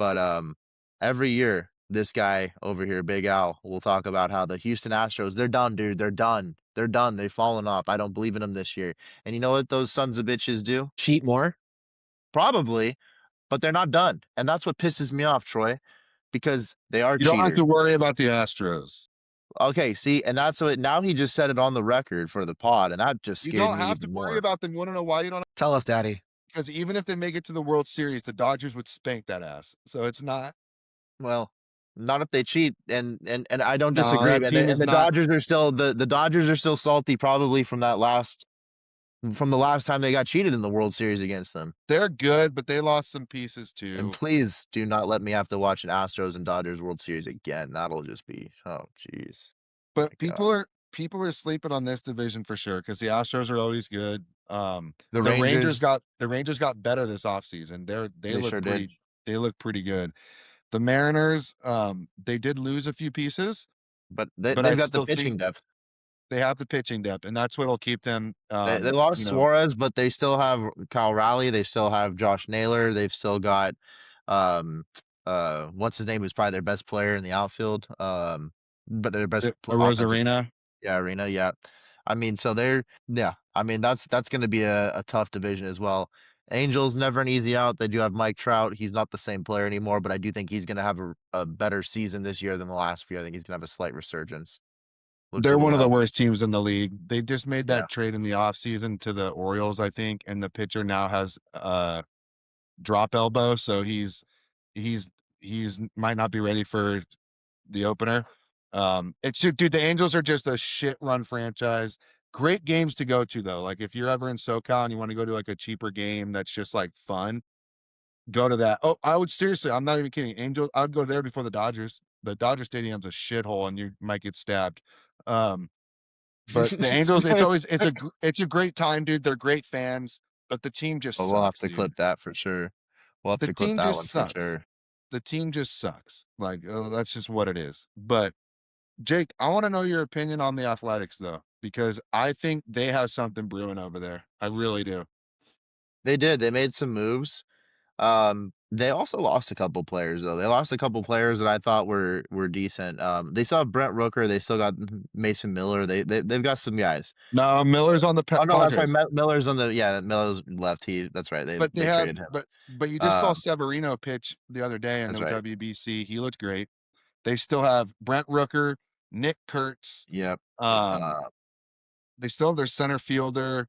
But every year, this guy over here, Big Al, will talk about how the Houston Astros, they're done, dude. They're done. They're done. They've fallen off. I don't believe in them this year. And you know what those sons of bitches do? Cheat more? Probably, but they're not done. And that's what pisses me off, Troy, because they are You don't have cheaters. to worry about the Astros. Okay, see, and that's what now he just said it on the record for the pod, and that just You scared don't me have to even worry more. about them. You wanna know why you don't? Tell us, Daddy. Because even if they make it to the World Series, the Dodgers would spank that ass. So it's not. Well, not if they cheat, and I don't No, disagree. that And team the, is and the not. Dodgers are still the Dodgers are still salty, probably from the last time they got cheated in the World Series against them. They're good, but they lost some pieces And too. please do not let me have to watch an Astros and Dodgers World Series again. That'll just be jeez, But my God. people are sleeping on this division for sure because the Astros are always good. The The Rangers Rangers, got better this offseason. they sure did, They look pretty good. The Mariners, they did lose a few pieces, but but I they've got the still think pitching depth. they have the pitching depth, and that's what'll keep them. They You lost know, Suarez, but they still have Kyle Raleigh. They still have Josh Naylor. They've still got um what's his name, who's probably their best player in the outfield. But their best a offensive, Rosarina. yeah, Arena, yeah. I mean, so they're yeah. I mean, that's going to be a tough division as well. Angels never an easy out. They do have Mike Trout. He's not the same player anymore, but I do think he's going to have a better season this year than the last few. I think he's going to have a slight resurgence. Looks a They're one little of the healthy. worst teams in the league. They just made Yeah. that trade in the offseason to the Orioles, I think, and the pitcher now has drop elbow, so he's he's might not be ready for the opener. It's just, dude, the Angels are just a shit run franchise. Great games to go to though. Like if you're ever in SoCal and you want to go to like a cheaper game that's just like fun, go to that. Oh, I would seriously, I'm not even kidding. Angels, I would go there before the Dodgers. The Dodger Stadium's a shithole and you might get stabbed. Um, but the Angels, it's a great time, dude. They're great fans, but the team just Well, we'll have sucks, to dude. clip that for sure. We'll have The to clip team that just one for sucks. sure. The team just sucks. Like, that's just what it is. But Jake, I want to know your opinion on the Athletics though, because I think they have something brewing over there. I really do. They did. They made some moves. They also lost a couple players though. They lost a couple players that I thought were decent. They still have Brent Rooker. They still got Mason Miller. They've got some guys. No, Miller's on the Oh no, that's right. Padres, Miller's on the yeah. Miller's left. That's right. but They traded him. but you just saw Um, Severino pitch the other day in that's the right. WBC. He looked great. They still have Brent Rooker, Nick Kurtz. Yep. Um, Uh, they still have their center fielder.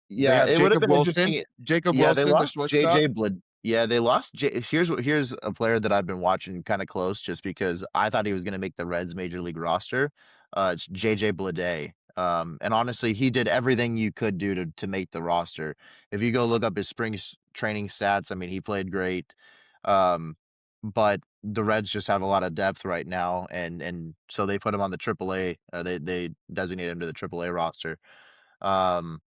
They yeah, have it would have been interesting. Jacob Yeah, they Wilson, the lost shortstop. JJ Blid. Yeah, they lost. Here's a player that I've been watching kind of close, just because I thought he was going to make the Reds major league roster. It's JJ Bleday. And honestly, he did everything you could do to make the roster. If you go look up his training stats, I mean, he played great. Um, but the Reds just have a lot of depth right now, and so they put him on the AAA. They designate him to the AAA roster. Um,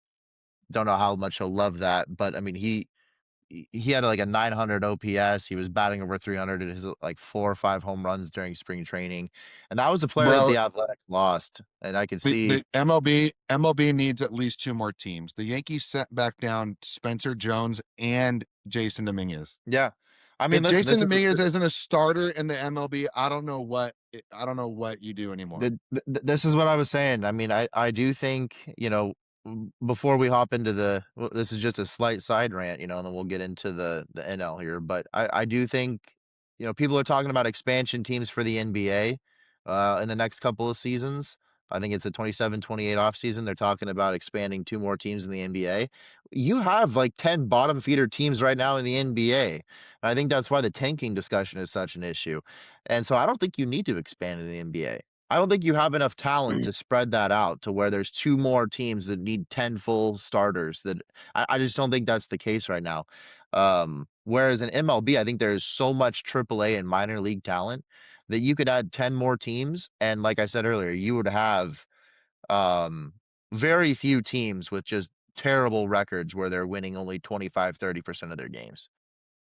don't know how much he'll love that, but I mean, he had like a 900 OPS. He was batting over 300 at his like 4 or 5 home runs during spring training, and that was a player that Bro, the Athletics lost. And I could see, the MLB needs at least 2 more teams. The Yankees sent back down Spencer Jones and Jason Dominguez. yeah. I mean, If listen, Jason Dominguez isn't a starter in the MLB, I don't know what you do anymore. this is what I was saying. I mean, I do think, before we hop into this is just a slight side rant, and then we'll get into the NL here. But I do think, people are talking about expansion teams for the NBA in the next couple of seasons. I think it's the 27-28 offseason. They're talking about expanding 2 more teams in the NBA. You have like 10 bottom feeder teams right now in the NBA. And I think that's why the tanking discussion is such an issue. And so I don't think you need to expand in the NBA. I don't think you have enough talent to spread that out to where there's 2 more teams that need 10 full starters. That I just don't think that's the case right now. Whereas in MLB, I think there's so much AAA and minor league talent that you could add 10 more teams. And like I said earlier, you would have um, very few teams with just terrible records where they're winning only 25-30% of their games.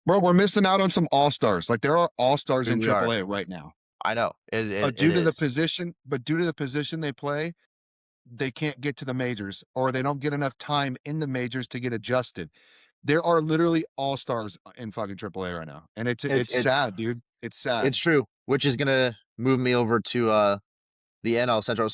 Bro, we're missing out on some all-stars. Like there are all-stars in We are. AAA right now. I know But it due to the is. position, they play, they can't get to the majors or they don't get enough time in the majors to get adjusted. There are literally all-stars in fucking AAA right now, and It's it's it sad, dude. It's it's sad. true, which is gonna move me over to, the NL Central.